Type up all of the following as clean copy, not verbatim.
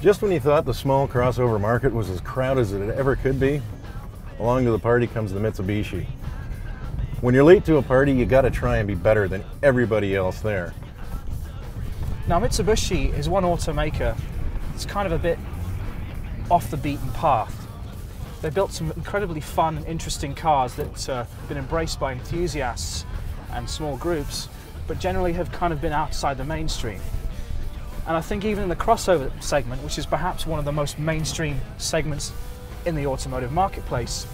Just when you thought the small crossover market was as crowded as it ever could be, along to the party comes the Mitsubishi. When you're late to a party, you gotta try and be better than everybody else there. Now Mitsubishi is one automaker that's kind of a bit off the beaten path. They built some incredibly fun and interesting cars that have been embraced by enthusiasts and small groups, but generally have kind of been outside the mainstream. And I think even in the crossover segment, which is perhaps one of the most mainstream segments in the automotive marketplace,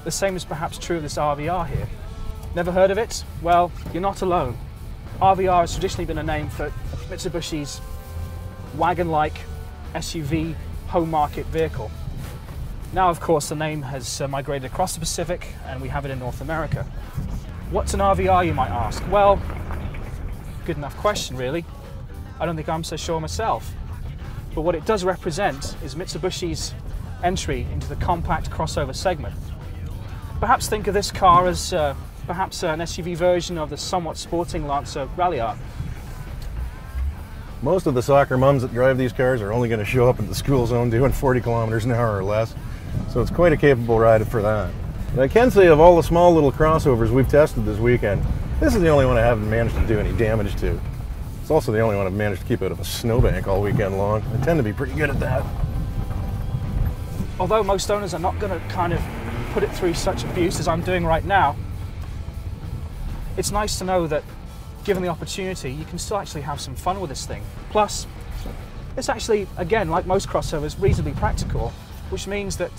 the same is perhaps true of this RVR here. Never heard of it? Well, you're not alone. RVR has traditionally been a name for Mitsubishi's wagon-like SUV home market vehicle. Now, of course, the name has migrated across the Pacific and we have it in North America. What's an RVR, you might ask? Well, good enough question, really. I don't think I'm so sure myself. But what it does represent is Mitsubishi's entry into the compact crossover segment. Perhaps think of this car as perhaps an SUV version of the somewhat sporting Lancer RVR. Most of the soccer mums that drive these cars are only going to show up in the school zone doing 40 kilometers an hour or less, so it's quite a capable ride for that. But I can say of all the small little crossovers we've tested this weekend, this is the only one I haven't managed to do any damage to. It's also the only one I've managed to keep out of a snowbank all weekend long. I tend to be pretty good at that. Although most owners are not going to kind of put it through such abuse as I'm doing right now, it's nice to know that given the opportunity, you can still actually have some fun with this thing. Plus, it's actually, again, like most crossovers, reasonably practical, which means that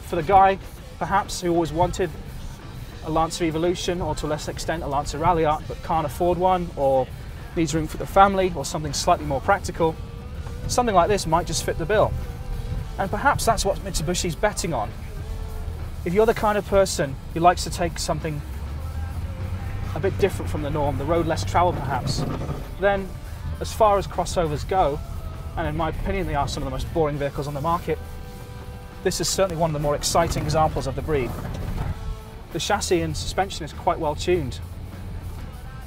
for the guy, perhaps, who always wanted a Lancer Evolution, or to a lesser extent a Lancer RVR, but can't afford one, or needs room for the family, or something slightly more practical, something like this might just fit the bill. And perhaps that's what Mitsubishi's betting on. If you're the kind of person who likes to take something a bit different from the norm, the road less traveled perhaps, then as far as crossovers go, and in my opinion they are some of the most boring vehicles on the market, this is certainly one of the more exciting examples of the breed. The chassis and suspension is quite well tuned.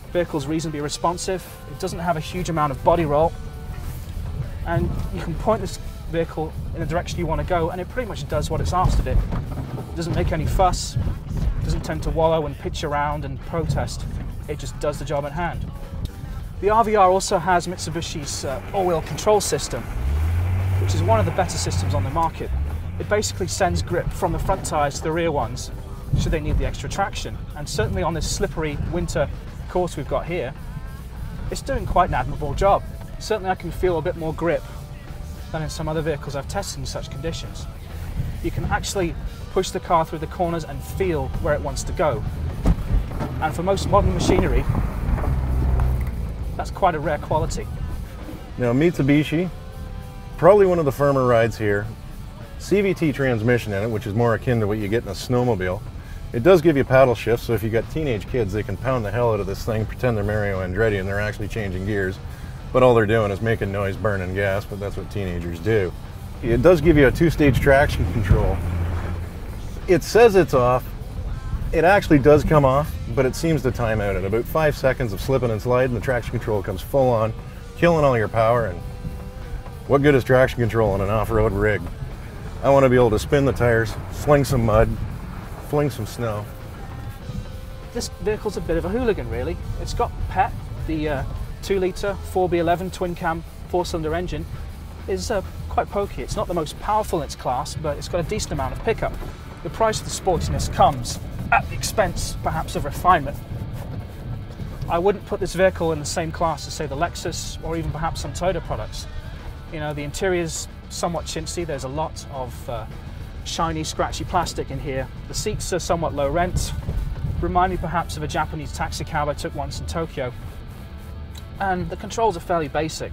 The vehicle's reasonably responsive, it doesn't have a huge amount of body roll, and you can point this vehicle in the direction you want to go and it pretty much does what it's asked of it. It doesn't make any fuss, doesn't tend to wallow and pitch around and protest, it just does the job at hand. The RVR also has Mitsubishi's all-wheel control system, which is one of the better systems on the market. It basically sends grip from the front tyres to the rear ones, should they need the extra traction. And certainly on this slippery winter course we've got here, it's doing quite an admirable job. Certainly I can feel a bit more grip than in some other vehicles I've tested in such conditions. You can actually push the car through the corners and feel where it wants to go. And for most modern machinery, that's quite a rare quality. Now Mitsubishi, probably one of the firmer rides here. CVT transmission in it, which is more akin to what you get in a snowmobile. It does give you paddle shifts, so if you've got teenage kids, they can pound the hell out of this thing, pretend they're Mario Andretti and they're actually changing gears. But all they're doing is making noise, burning gas, but that's what teenagers do. It does give you a two-stage traction control. It says it's off. It actually does come off, but it seems to time out at about 5 seconds of slipping and sliding. The traction control comes full on, killing all your power, and what good is traction control in an off-road rig? I want to be able to spin the tires, sling some mud, fling some snow. This vehicle's a bit of a hooligan, really. It's got pep. The 2-litre 4B11 twin-cam 4-cylinder engine is quite pokey. It's not the most powerful in its class, but it's got a decent amount of pickup. The price of the sportiness comes at the expense, perhaps, of refinement. I wouldn't put this vehicle in the same class as, say, the Lexus or even perhaps some Toyota products. You know, the interior's somewhat chintzy. There's a lot of shiny, scratchy plastic in here. The seats are somewhat low rent. Remind me perhaps of a Japanese taxi cab I took once in Tokyo. And the controls are fairly basic,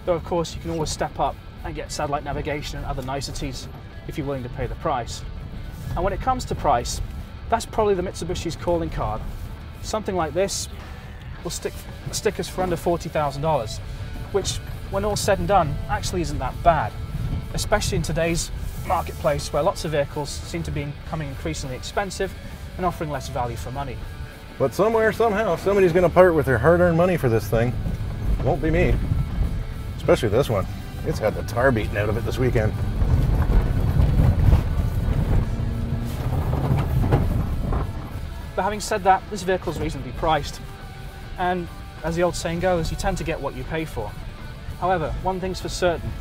though of course you can always step up and get satellite navigation and other niceties if you're willing to pay the price. And when it comes to price, that's probably the Mitsubishi's calling card. Something like this will stick us for under $40,000, which, when all said and done, actually isn't that bad, especially in today's marketplace where lots of vehicles seem to be becoming increasingly expensive and offering less value for money. But somewhere, somehow, somebody's going to part with their hard-earned money for this thing. Won't be me. Especially this one. It's had the tar beaten out of it this weekend. But having said that, this vehicle is reasonably priced. And as the old saying goes, you tend to get what you pay for. However, one thing's for certain,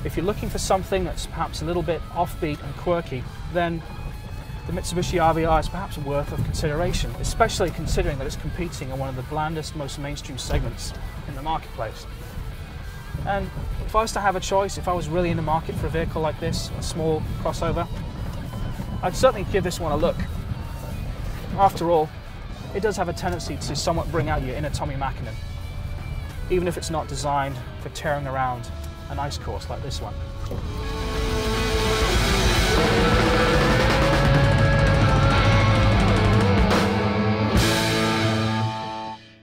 if you're looking for something that's perhaps a little bit offbeat and quirky, then the Mtsubishi RVR is perhaps worth of consideration, especially considering that it's competing in one of the blandest, most mainstream segments in the marketplace. And if I was to have a choice, if I was really in the market for a vehicle like this, a small crossover, I'd certainly give this one a look. After all, it does have a tendency to somewhat bring out your inner Tommy Mäkinen, even if it's not designed for tearing around an ice course like this one.